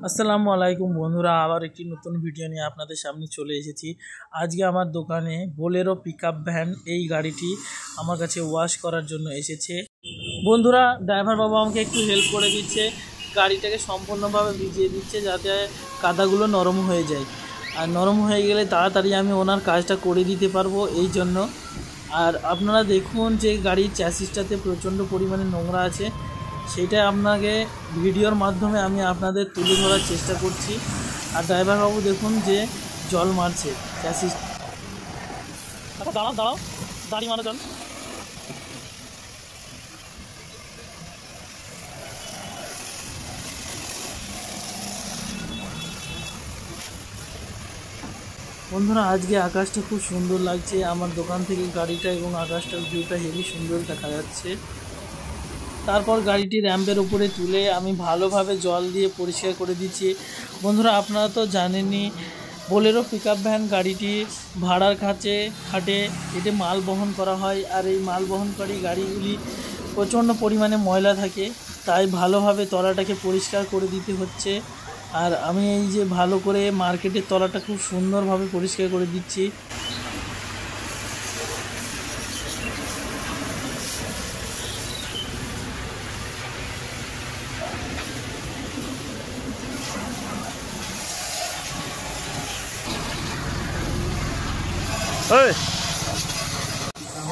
আসসালামু আলাইকুম বন্ধুরা, আবার একটি নতুন ভিডিও নিয়ে আপনাদের সামনে চলে এসেছি। আজকে আমার দোকানে বোলেরো পিকআপ ভ্যান এই গাড়িটি আমার কাছে ওয়াশ করার জন্য এসেছে। বন্ধুরা, ড্রাইভার বাবু আমাকে একটু হেল্প করে দিচ্ছে, গাড়িটাকে সম্পূর্ণভাবে ভিজিয়ে দিচ্ছে যাতে কাদাগুলো নরম হয়ে যায়, আর নরম হয়ে গেলে তাড়াতাড়ি আমি ওনার কাজটা করে দিতে পারবো এই জন্য। আর আপনারা দেখুন যে গাড়ির চ্যাসিসটাতে প্রচণ্ড পরিমাণে নোংরা আছে, সেটা আপনাকে ভিডিওর মাধ্যমে আমি আপনাদের তুলে ধরার চেষ্টা করছি। আর ড্রাইভার বাবু দেখুন যে জল মারছে চ্যাসিস। দাঁড়াও দাঁড়াও, দাঁড়িয়ে মারা জল। বন্ধুরা, আজকে আকাশটা খুব সুন্দর লাগছে। আমার দোকান থেকে গাড়িটা এবং আকাশটার ভিউটা হেবি সুন্দর দেখা যাচ্ছে। তারপর গাড়িটি র্যাম্পের উপরে তুলে আমি ভালোভাবে জল দিয়ে পরিষ্কার করে দিচ্ছি। বন্ধুরা, আপনারা তো জানেনই বোলেরো পিকআপ ভ্যান গাড়িটি ভাড়ার খাটে এতে মাল বহন করা হয়, আর এই মাল বহনকারী গাড়িগুলি প্রচণ্ড পরিমাণে ময়লা থাকে, তাই ভালোভাবে তলাটাকে পরিষ্কার করে দিতে হচ্ছে। আর আমি এই যে ভালো করে মার্কেটের তলাটা খুব সুন্দরভাবে পরিষ্কার করে দিচ্ছি।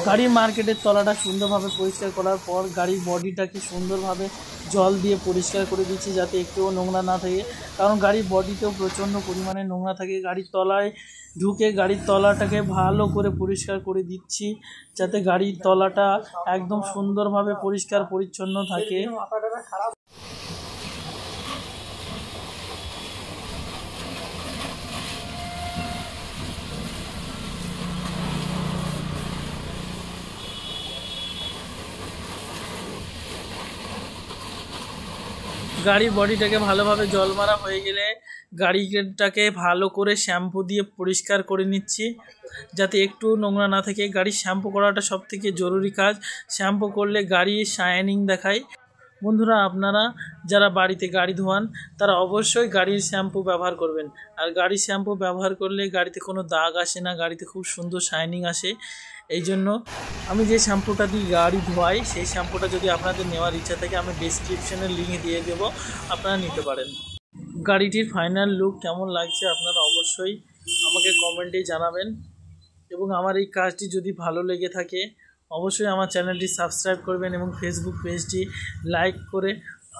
গাড়ির মার্কেটের তলাটা সুন্দরভাবে পরিষ্কার করার পর গাড়ির বডিটাকে সুন্দরভাবে জল দিয়ে পরিষ্কার করে দিচ্ছি যাতে একটুও নোংরা না থাকে, কারণ গাড়ির বডিতেও প্রচণ্ড পরিমাণে নোংরা থাকে। গাড়ির তলায় ঢুকে গাড়ির তলাটাকে ভালো করে পরিষ্কার করে দিচ্ছি যাতে গাড়ির তলাটা একদম সুন্দরভাবে পরিষ্কার পরিচ্ছন্ন থাকে। গাড়ির বডিটাকে ভালোভাবে জল মারা হয়ে গেলে গাড়িটাকে ভালো করে শ্যাম্পু দিয়ে পরিষ্কার করে নিচ্ছি যাতে একটু নোংরা না থাকে। গাড়ির শ্যাম্পু করাটা সবথেকে জরুরি কাজ। শ্যাম্পু করলে গাড়ির শাইনিং দেখায়। বন্ধুরা, আপনারা যারা বাড়িতে গাড়ি ধোয়ান তারা অবশ্যই গাড়ির শ্যাম্পু ব্যবহার করবেন। আর গাড়ির শ্যাম্পু ব্যবহার করলে গাড়িতে কোনো দাগ আসে না, গাড়িতে খুব সুন্দর শাইনিং আসে। এই জন্য আমি যে শ্যাম্পুটা দিয়ে গাড়ি ধোয়াই সেই শ্যাম্পুটা যদি আপনাদের নেওয়ার ইচ্ছা থাকে আমি ডেসক্রিপশনের লিঙ্ক দিয়ে দেবো, আপনারা নিতে পারেন। গাড়িটির ফাইনাল লুক কেমন লাগছে আপনারা অবশ্যই আমাকে কমেন্টেই জানাবেন, এবং আমার এই কাজটি যদি ভালো লেগে থাকে অবশ্যই আমার চ্যানেলটি সাবস্ক্রাইব করবেন এবং ফেসবুক পেজটি লাইক করে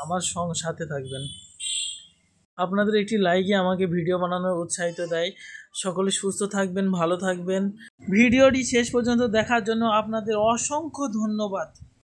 আমার সাথে থাকবেন। আপনাদের একটি লাইকই আমাকে ভিডিও বানানোর উৎসাহিত দেয়। সকলে সুস্থ থাকবেন, ভালো থাকবেন। ভিডিওটি শেষ পর্যন্ত দেখার জন্য আপনাদের অসংখ্য ধন্যবাদ।